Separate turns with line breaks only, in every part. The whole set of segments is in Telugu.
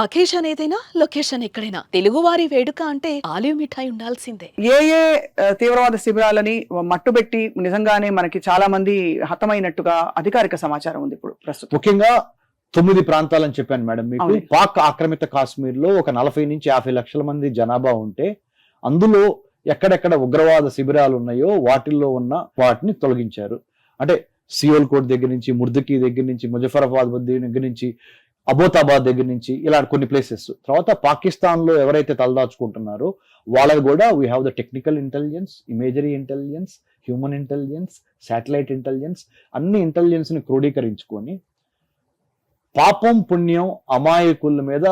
అకేషన్ ఏదైనా లొకేషన్ ఎక్కడైనా తెలుగువారి వేడుక అంటే ఆలివ్ మిఠాయి ఉండాల్సిందే.
ఏ తీవ్రవాద శిబిరాలని మట్టుబెట్టి నిజంగానే మనకి చాలా మంది హతమైనట్టుగా అధికారిక సమాచారం ఉంది ఇప్పుడు ప్రస్తుతం.
ముఖ్యంగా 9 ప్రాంతాలని చెప్పాను మేడం మీకు. పాక్ ఆక్రమిత కాశ్మీర్ లో ఒక 40 నుంచి 50 లక్షల మంది జనాభా ఉంటే అందులో ఎక్కడెక్కడ ఉగ్రవాద శిబిరాలు ఉన్నాయో వాటిల్లో ఉన్న వాటిని తొలగించారు. అంటే సియోల్కోట్ దగ్గర నుంచి, ముర్దుకి దగ్గర నుంచి, ముజఫరాబాద్ దగ్గర నుంచి, అబోతాబాద్ దగ్గర నుంచి ఇలా కొన్ని ప్లేసెస్. తర్వాత పాకిస్తాన్ లో ఎవరైతే తలదాచుకుంటున్నారో వాళ్ళది కూడా we have the technical intelligence, imagery intelligence, human intelligence, satellite intelligence, అన్ని ఇంటెలిజెన్స్ ని క్రోడీకరించుకొని పాపం పుణ్యం అమాయకుల మీద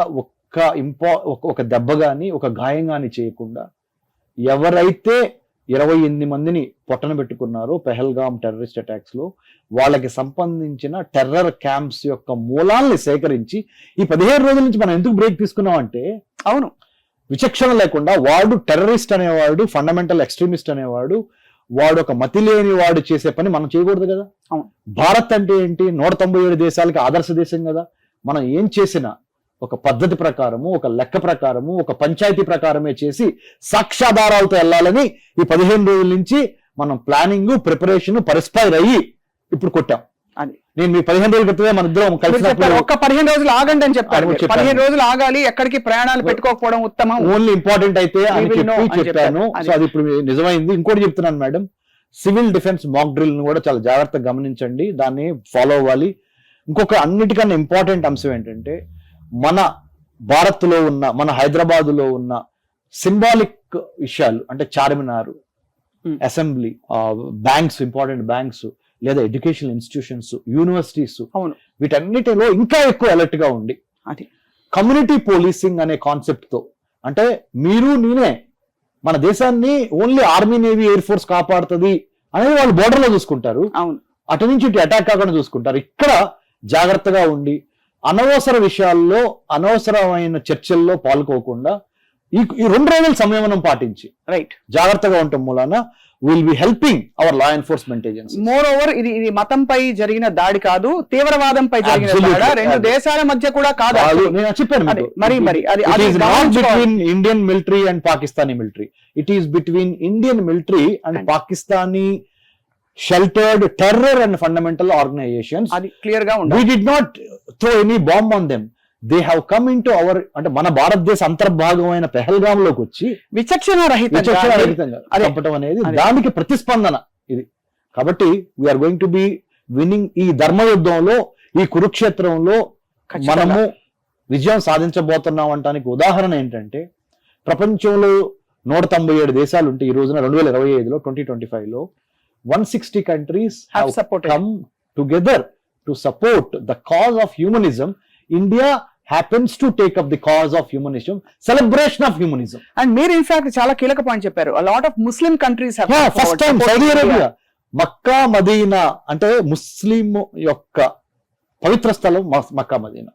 ఒక దెబ్బ గాని ఒక గాయం గాని చేయకుండా ఎవరైతే 28 మందిని పొట్టన పెట్టుకున్నారో పెహల్గామ్ టెర్రరిస్ట్ అటాక్స్ లో వాళ్ళకి సంబంధించిన టెర్రర్ క్యాంప్స్ యొక్క మూలాల్ని సేకరించి ఈ 15 రోజుల నుంచి మనం ఎందుకు బ్రేక్ తీసుకున్నాం అంటే,
అవును,
విచక్షణ లేకుండా వాడు టెర్రరిస్ట్ అనేవాడు, ఫండమెంటల్ ఎక్స్ట్రీమిస్ట్ అనేవాడు, వాడు ఒక మతి లేని వాడు చేసే పని మనం చేయకూడదు కదా. భారత్ అంటే ఏంటి? 197 దేశాలకి ఆదర్శ దేశం కదా. మనం ఏం చేసినా ఒక పద్ధతి ప్రకారము, ఒక లెక్క ప్రకారము, ఒక పంచాయతీ ప్రకారమే చేసి సాక్ష్యాధారాలతో వెళ్ళాలని ఈ 15 రోజుల నుంచి మనం ప్లానింగ్, ప్రిపరేషన్, పరిస్పైర్ అయ్యి ఇప్పుడు కొట్టాం.
అది
నేను మీ 15 రోజుల క్రితమే మన ఇద్దరం కలిసి
ఒక్క 15 రోజులు ఆగండి అని చెప్పారు. 15 రోజులు ఆగాలి, ఎక్కడికి ప్రయాణాలు పెట్టుకోకపోవడం ఉత్తమం,
ఓన్లీ ఇంపార్టెంట్ అయితే అని చెప్పాను. సో అది ఇప్పుడు నిజమైంది. ఇంకోటి చెప్తున్నాను madam, civil defence mock drill ను కూడా చాలా జాగ్రత్తగా గమనించండి, దాన్ని ఫాలో అవ్వాలి. ఇంకొక అన్నిటికన్నా ఇంపార్టెంట్ అంశం ఏంటంటే, మన భారత్ లో ఉన్న, మన హైదరాబాద్ లో ఉన్న సింబాలిక్ విషయాలు అంటే Charminar, assembly, banks, important banks, లేదా ఎడ్యుకేషనల్ ఇన్స్టిట్యూషన్స్, యూనివర్సిటీస్, వీటన్నిటిలో ఇంకా ఎక్కువ అలర్ట్ గా ఉండి
అది
కమ్యూనిటీ పోలీసింగ్ అనే కాన్సెప్ట్ తో, అంటే మీరు నేనే మన దేశాన్ని only army, navy, air force కాపాడుతుంది అనేది వాళ్ళు బోర్డర్ లో చూసుకుంటారు. అటు నుంచి ఇటు అటాక్ కాకుండా చూసుకుంటారు. ఇక్కడ జాగ్రత్తగా ఉండి అనవసర విషయాల్లో, అనవసరమైన చర్చల్లో పాల్గొకుండా ఈ 2 రోజుల సంయమనం పాటించి జాగ్రత్తగా ఉండటం మూలాన will be helping our law enforcement agency.
Moreover ఇది మతంపై జరిగిన దాడి కాదు, తీవ్రవాదంపై జరిగిన దాడి. 2 దేశాల మధ్య కూడా కాదు.
నేను చెప్పాను between Indian military and Pakistani military. It is between Indian military and Pakistani sheltered terror and fundamental organizations.
అది క్లియర్ గా ఉంది.
We did not throw any bomb on them. They have come into our, అంటే మన భారతదేశ అంతర్భాగమైన పెహల్గామ్ లోకి వచ్చి
విచక్షణ రహితంగా
చంపటం అనేది దానికి ప్రతిస్పందన ఇది. కాబట్టి we are going to be winning ఈ ధర్మయుద్ధంలో, ఈ కురుక్షేత్రంలో మనము విజయం సాధించబోతున్నాం అంటానికి ఉదాహరణ ఏంటంటే, ప్రపంచంలో 197 దేశాలు ఉంటే ఈ రోజున 2025లో 2025లో 160 countries have come together to support the cause of humanism. India happens to take up the cause of humanism, celebration of humanism.
And మీరు in fact చాలా కీలక పాయింట్ చెప్పారు. A lot of Muslim countries have
first time Saudi Arabia, మక్కా మదీనా అంటే ముస్లిం యొక్క పవిత్ర స్థలం మక్కా మదీనా.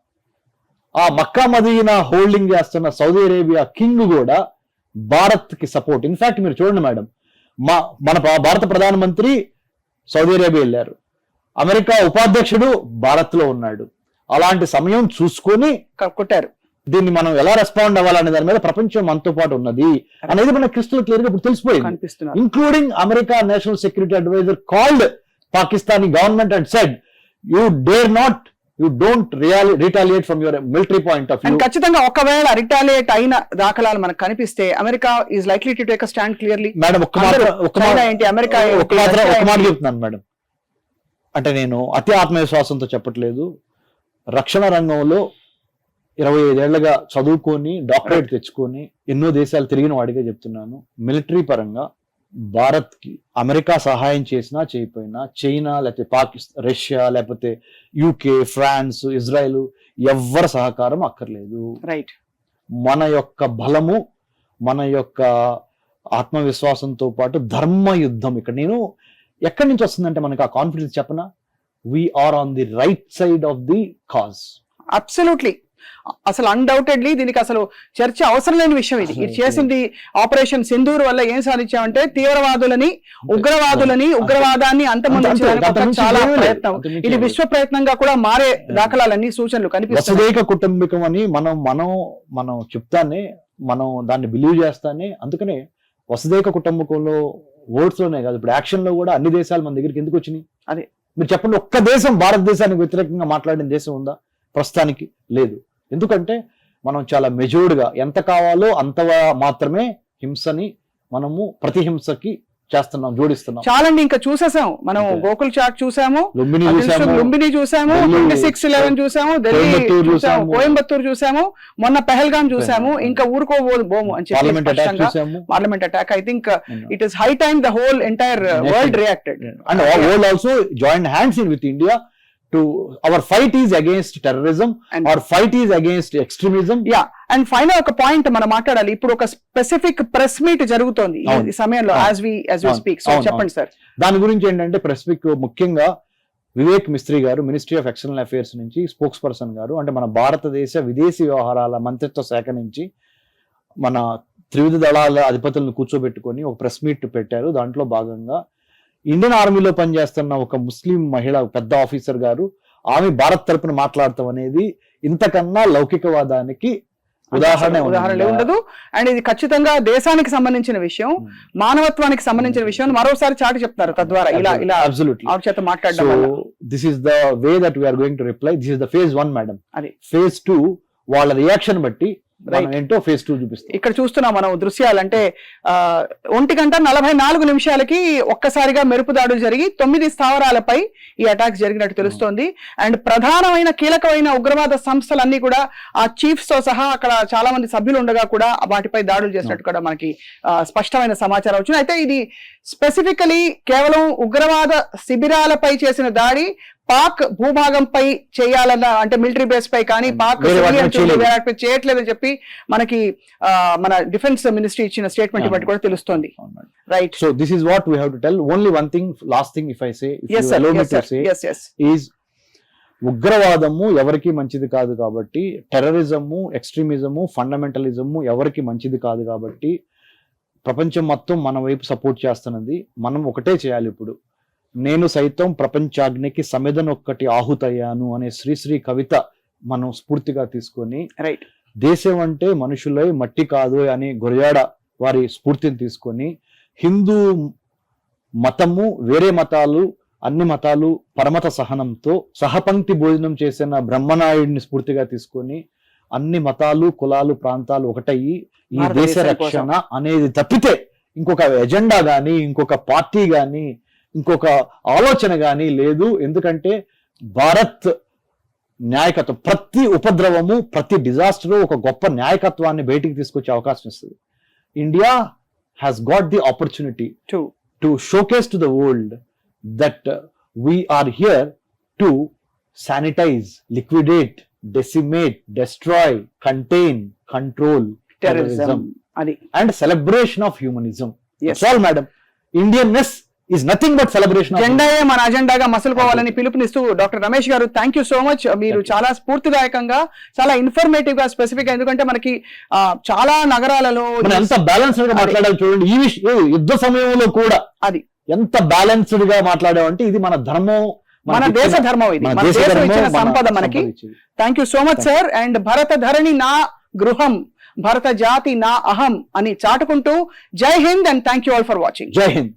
ఆ మక్కా మదీనా హోల్డింగ్ చేస్తున్న సౌదీ అరేబియా కింగ్ కూడా భారత్ కి సపోర్ట్. ఇన్ఫాక్ట్ మీరు చూడండి మేడం, మన భారత ప్రధానమంత్రి సౌదీ అరేబియా వెళ్ళారు, అమెరికా ఉపాధ్యక్షుడు భారత్ లో ఉన్నాడు. అలాంటి సమయం చూసుకొని
కొట్టారు.
దీన్ని మనం ఎలా రెస్పాండ్ అవ్వాలనే దాని మీద ప్రపంచం మనతో పాటు ఉన్నది అనేది మన క్రిస్టల్ క్లియర్ గా ఇప్పుడు తెలిసిపోయింది. Including America national security advisor called Pakistani government and said, you dare not, you don't retaliate from your military point of view.
And ఖచ్చితంగా ఒకవేళ రిటాలియేట్ అయిన దాఖలాలు మనకు కనిపిస్తే America is likely to take a stand clearly.
Madam ఒక మాట
చెప్తున్నాను
మేడం, అంటే నేను అతి ఆత్మవిశ్వాసంతో చెప్పట్లేదు. రక్షణ రంగంలో 25 ఏళ్లుగా చదువుకొని డాక్టరేట్ తెచ్చుకొని ఎన్నో దేశాలు తిరిగిన వాడిగా చెప్తున్నాను. మిలిటరీ పరంగా భారత్ కి అమెరికా సహాయం చేసినా చేయకపోయినా, చైనా లేకపోతే పాకిస్తాన్, రష్యా లేకపోతే యూకే, ఫ్రాన్స్, ఇజ్రాయెల్ ఎవ్వరి సహకారం అక్కర్లేదు.
రైట్.
మన యొక్క బలము, మన యొక్క ఆత్మవిశ్వాసంతో పాటు ధర్మ యుద్ధం ఇక్కడ నేను ఎక్కడి నుంచి వస్తుందంటే మనకు ఆ కాన్ఫిడెన్స్ చెప్పనా, we are on the right side of the cause.
Absolutely. అసలు అన్డౌటెడ్లీ దీనికి అసలు చర్చ అవసరం లేని విషయం ఇది. ఇది చేసింది ఆపరేషన్ సింధూర్ వల్ల ఏం సాధించామంటే తీవ్రవాదులని, ఉగ్రవాదాన్ని అంతమొందించడానికి ఒక చాలా ప్రయత్నం. ఇది విశ్వ ప్రయత్నంగా కూడా మారే దాఖలాలన్నీ సూచనలు కనిపిస్తాయి.
వసుదైక కుటుంబకం అని మనం చెప్తానే, మనం దాన్ని బిలీవ్ చేస్తానే. అందుకనే వసుదైక కుటుంబకంలో వర్డ్స్ లోనే కాదు, ఇప్పుడు యాక్షన్ లో కూడా అన్ని దేశాలు మన దగ్గరికి ఎందుకు వచ్చినాయి?
అదే
మీరు చెప్పండి, ఒక్క దేశం భారతదేశానికి వ్యతిరేకంగా మాట్లాడిన దేశం ఉందా? ప్రస్తుతానికి లేదు. ఎందుకంటే మనం చాలా మెజూర్డ్ గా ఎంత కావాలో అంత మాత్రమే హింసని మనము ప్రతిహింసకి చేస్తున్నాం, జోడిస్తున్నాం.
చాలండి, ఇంకా చూసేసాం మనం. గోకుల్ చాట్ చూసాము, లుంబిని చూసాము, 26/11 చూసాము, ఢిల్లీ చూసాము, కోయంబత్తూర్ చూసాము, మొన్న పెహల్గాం చూసాము. ఇంకా ఊరుకోబోము అని చెప్పి parliament attack. I think it is high time the whole entire world reacted
and world also join hands in with India to our fight is against terrorism, and our fight is against extremism.
And final ఒక పాయింట్ మనం మాట్లాడాలి. ఇప్పుడు ఒక స్పెసిఫిక్ ప్రెస్ మీట్ జరుగుతోంది ఈ సమయంలో as we speak. సో చెప్పండి సార్.
దాని గురించి ఏంటంటే ప్రెస్ మీట్ ముఖ్యంగా వివేక్ మిస్త్రీ గారు, మినిస్ట్రీ ఆఫ్ ఎక్స్టర్నల్ అఫైర్స్ నుంచి స్పోక్స్ పర్సన్ గారు, అంటే మన భారతదేశ విదేశీ వ్యవహారాల మంత్రిత్వ శాఖ నుంచి మన త్రివిధ దళాల అధిపతులను కూర్చోబెట్టుకొని ఒక ప్రెస్ మీట్ పెట్టారు. దాంట్లో భాగంగా ఇండియన్ ఆర్మీలో పనిచేస్తున్న ఒక ముస్లిం మహిళ పెద్ద ఆఫీసర్ గారు, ఆమె భారత్ తరపున మాట్లాడటం అనేది ఇంతకన్నా లౌకికవాదానికి ఉదాహరణ
ఉండదు. అండ్ ఇది ఖచ్చితంగా దేశానికి సంబంధించిన విషయం, మానవత్వానికి సంబంధించిన విషయం మరోసారి చాటి చెప్తారు. తద్వారా ఇలా ఆవిడ చేత మాట్లాడడం.
This is the way that we are going to reply. This is the phase 1 madam. అది phase 2 వాళ్ళ రియాక్షన్ బట్టి ఏంటో phase 2 చూపిస్తాం.
ఇక్కడ చూస్తున్నాం మనం దృశ్యాలు. అంటే 1:44 ఒక్కసారిగా మెరుపు దాడులు జరిగి 9 స్థావరాలపై ఈ అటాక్స్ జరిగినట్టు తెలుస్తోంది. అండ్ ప్రధానమైన కీలకమైన ఉగ్రవాద సంస్థలన్నీ కూడా ఆ చీఫ్స్ తో సహా అక్కడ చాలా మంది సభ్యులు ఉండగా కూడా వాటిపై దాడులు చేసినట్టు కూడా మనకి స్పష్టమైన సమాచారం వచ్చింది. అయితే ఇది స్పెసిఫికలీ కేవలం ఉగ్రవాద శిబిరాలపై చేసిన దాడి పాక్ భూభాగంపై చేయాలన్న, అంటే మిలిటరీ బేస్ పై కానీ పాక్ చేయట్లేదని చెప్పి మనకి మన డిఫెన్స్ మినిస్ట్రీ ఇచ్చిన స్టేట్మెంట్ బట్టి కూడా తెలుస్తోంది. Right.
So this is what we have to tell. Only one thing, last thing if I say, is ఉగ్రవాదము ఎవరికి మంచిది కాదు కాబట్టి, టెర్రరిజము, ఎక్స్ట్రీమిజము, ఫండమెంటలిజము ఎవరికి మంచిది కాదు కాబట్టి ప్రపంచం మొత్తం మన వైపు సపోర్ట్ చేస్తున్నది. మనం ఒకటే చేయాలి ఇప్పుడు. నేను సైతం ప్రపంచాగ్నికి సమిధనొక్కటి ఆహుతయ్యాను అనే శ్రీశ్రీ కవిత మనం స్ఫూర్తిగా తీసుకొని,
రైట్,
దేశం అంటే మనుషులై మట్టి కాదు అని గురజాడ వారి స్ఫూర్తిని తీసుకొని, హిందూ మతము వేరే మతాలు అన్ని మతాలు పరమత సహనంతో సహపంక్తి భోజనం చేసిన బ్రహ్మనాయుడిని స్ఫూర్తిగా తీసుకొని అన్ని మతాలు కులాలు ప్రాంతాలు ఒకటయ్యి ఈ దేశ రక్షణ అనేది తప్పితే ఇంకొక ఎజెండా గాని, ఇంకొక పార్టీ గాని, ఇంకొక ఆలోచన గాని లేదు. ఎందుకంటే భారత్ న్యాయకత్వం, ప్రతి ఉపద్రవము, ప్రతి డిజాస్టర్ ఒక గొప్ప న్యాయకత్వాన్ని బయటికి తీసుకొచ్చే అవకాశం ఇస్తుంది. India has got the opportunity to showcase to the world that we are here to sanitize, liquidate, decimate, destroy, contain, control terrorism and celebration of humanism. Yes. That's all, madam. Indianness is nothing but celebration of
జెండాయే మన అజెండాగా మసులుకోవాలని పిలుపునిస్తూ డాక్టర్ రమేష్ గారు, థ్యాంక్ యూ సో మచ్. మీరు చాలా స్ఫూర్తిదాయకంగా, చాలా ఇన్ఫర్మేటివ్ గా, స్పెసిఫిక్ గా, ఎందుకంటే మనకి చాలా నగరాలలో
ఎంత బ్యాలెన్స్డ్ గా మాట్లాడాలి చూడండి. ఈ విషయం యుద్ధ సమయంలో కూడా అది ఎంత బ్యాలెన్స్డ్ గా మాట్లాడామంటే ఇది మన ధర్మం,
మన దేశ ధర్మం, ఇది మన దేశం ఇచ్చిన సంపద మనకి. Thank you so much sir. And భరత ధరణి నా గృహం, భరత జాతి నా అహం అని చాటుకుంటూ జై Hind and thank you all for watching.
జై హింద్.